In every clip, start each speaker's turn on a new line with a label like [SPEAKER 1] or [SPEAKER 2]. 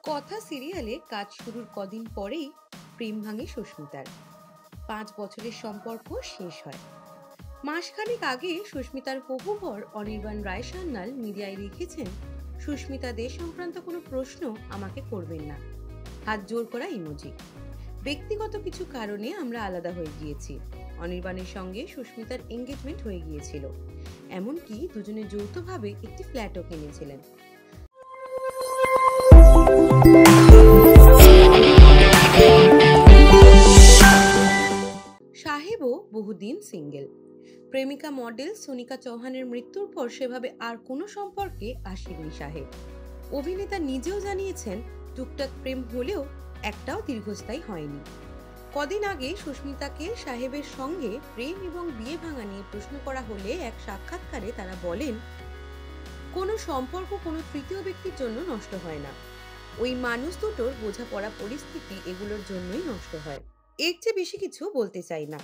[SPEAKER 1] কথা সিরিয়ালে কাজ শুরুর কদিন পরেই প্রেম ভাঙে সুস্মিতার। 5 বছরের সম্পর্ক শেষ হয়। মাসখানেক আগে সুস্মিতার হবু বর অনির্বাণ রায় সান্যাল মিডিয়ায় লিখেছেন, সুস্মিতা দে সংক্রান্ত কোনো প্রশ্ন আমাকে করবেন না, হাত জোর করা ইমোজি। ব্যক্তিগত কিছু কারণে আমরা আলাদা হয়ে গিয়েছি। অনির্বাণের সঙ্গে সুস্মিতার এঙ্গেজমেন্ট হয়ে গিয়েছিল, এমনকি দুজনে যৌথভাবে একটি ফ্ল্যাটও কিনেছিলেন। সাহেবও বহুদিন সিঙ্গেল। প্রেমিকা মডেল সোনিকা চৌহানের মৃত্যুর পর সেভাবে আর কোনো সম্পর্কে আসেননি সাহেব। অভিনেতা নিজেও জানিয়েছেন, টুকটাক প্রেম হলেও একটাও দীর্ঘস্থায়ী হয়নি। কদিন আগে সুস্মিতাকে সাহেবের সঙ্গে প্রেম এবং বিয়ে ভাঙা নিয়ে প্রশ্ন করা হলে এক সাক্ষাৎকারে তারা বলেন, কোনো সম্পর্ক কোনো তৃতীয় ব্যক্তির জন্য নষ্ট হয় না, ওই মানুষ দুটোর বোঝাপড়া পরিস্থিতি এগুলোর জন্যই নষ্ট হয়। এর চেয়ে বেশি কিছু বলতে চাই না।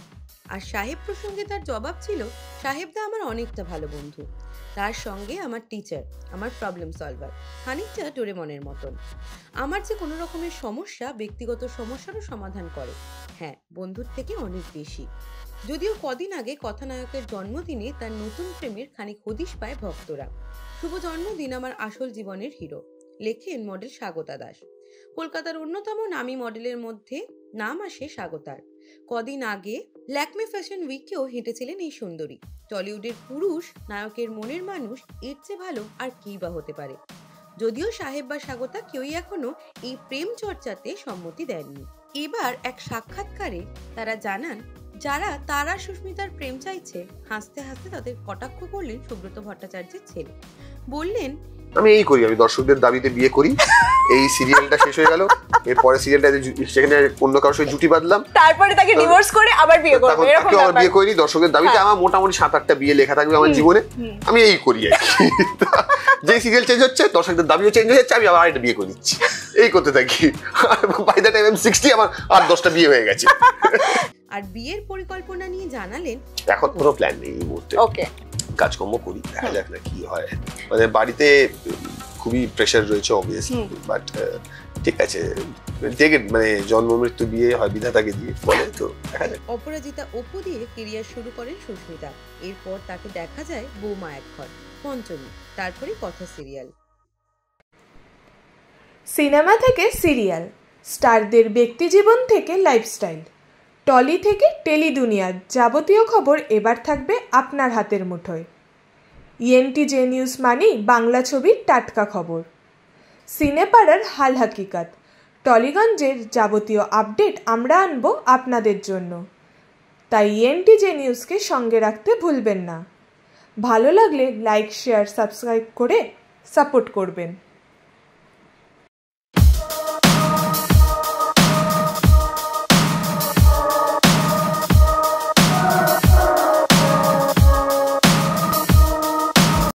[SPEAKER 1] আর সাহেব প্রসঙ্গে তার জবাব ছিল, সাহেবদা আমার অনেকটা ভালো বন্ধু, তার সঙ্গে আমার টিচার, আমার প্রবলেম সলভার, খানিকটা ডোরেমনের মতন। আমার যে কোনো রকমের সমস্যা, ব্যক্তিগত সমস্যারও সমাধান করে। হ্যাঁ, বন্ধুর থেকে অনেক বেশি। যদিও কদিন আগে কথানায়কের জন্মদিনে তার নতুন প্রেমের খানিক হদিশ পায় ভক্তরা। শুভ জন্মদিন আমার আসল জীবনের হিরো, লেখেন মডেল স্বাগতা দাস। কলকাতার অন্যতম নামী মডেলের মধ্যে নাম আসে স্বাগতার। কদিন আগে ল্যাকমে ফ্যাশন উইকেও হেঁটেছিলেন এই সুন্দরী। টলিউডের পুরুষ নায়কের মনের মানুষ, এর চেয়ে ভালো আর কি বা হতে পারে। যদিও সাহেব বা স্বাগতা কেউই এখনো এই প্রেম চর্চাতে সম্মতি দেননি। এবার এক সাক্ষাৎকারে তারা জানান, যারা তারা সুস্মিতার প্রেম চাইছে, হাসতে হাসতে তাদের কটাক্ষ করলেন সুব্রত ভট্টাচার্যের ছেলে। বললেন,
[SPEAKER 2] আমি এই করি, আমি দর্শকদের দাবিতে বিয়ে করি। এই সিরিয়ালটা শেষ হয়ে গেল, এরপরে সিরিয়ালটা সেখানে অন্য কারোর সাথে জুটি বাঁধলাম, তারপরে তাকে ডিভোর্স করে আবার বিয়ে করব, এরকম আবার বিয়ে করি দর্শকদের দাবিতে। আমার মোটামুটি 7-8টা বিয়ে লেখা থাকবে আমার জীবনে। আমি এই করি আর কি। যে সিরিয়াল চেঞ্জ হচ্ছে, দর্শকদের দাবিও চেঞ্জ হয়ে যাচ্ছে, আমি আবার একটা বিয়ে করে দিচ্ছি, এই করতে থাকি। By the time I am 60 আমার 8-10টা বিয়ে হয়ে গেছে।
[SPEAKER 1] আর বিয়ের পরিকল্পনা নিয়ে জানালেন,
[SPEAKER 2] এখন কোনো প্ল্যান নেই এই মুহূর্তে। ওকে, কাজকর্ম করি, দেখা যাক না কি হয়। মানে বাড়িতে খুবই প্রেশার রয়েছে অবভিয়াসলি, বাট ঠিক আছে, মানে জন্ম মৃত্যু বিয়ে হয় বিধাতাকে দিয়ে বলে তো।
[SPEAKER 1] অপরাজিতা অপু দিয়ে কেরিয়ার শুরু করেন সুস্মিতা। এরপর তাকে দেখা যায় বৌমা এক ঘর, পঞ্চমী, তারপরে কথা সিরিয়াল।
[SPEAKER 3] সিনেমা থেকে সিরিয়াল, স্টারদের ব্যক্তিজীবন থেকে লাইফস্টাইল, টলি থেকে টেলি দুনিয়ার যাবতীয় খবর এবার থাকবে আপনার হাতের মুঠোয়। ENTJ নিউজ মানেই বাংলা ছবির টাটকা খবর, সিনেপাড়ার হাল হাকিকাত, টলিগঞ্জের যাবতীয় আপডেট আমরা আনবো আপনাদের জন্য। তাই ENTJ নিউজকে সঙ্গে রাখতে ভুলবেন না। ভালো লাগলে লাইক, শেয়ার, সাবস্ক্রাইব করে সাপোর্ট করবেন।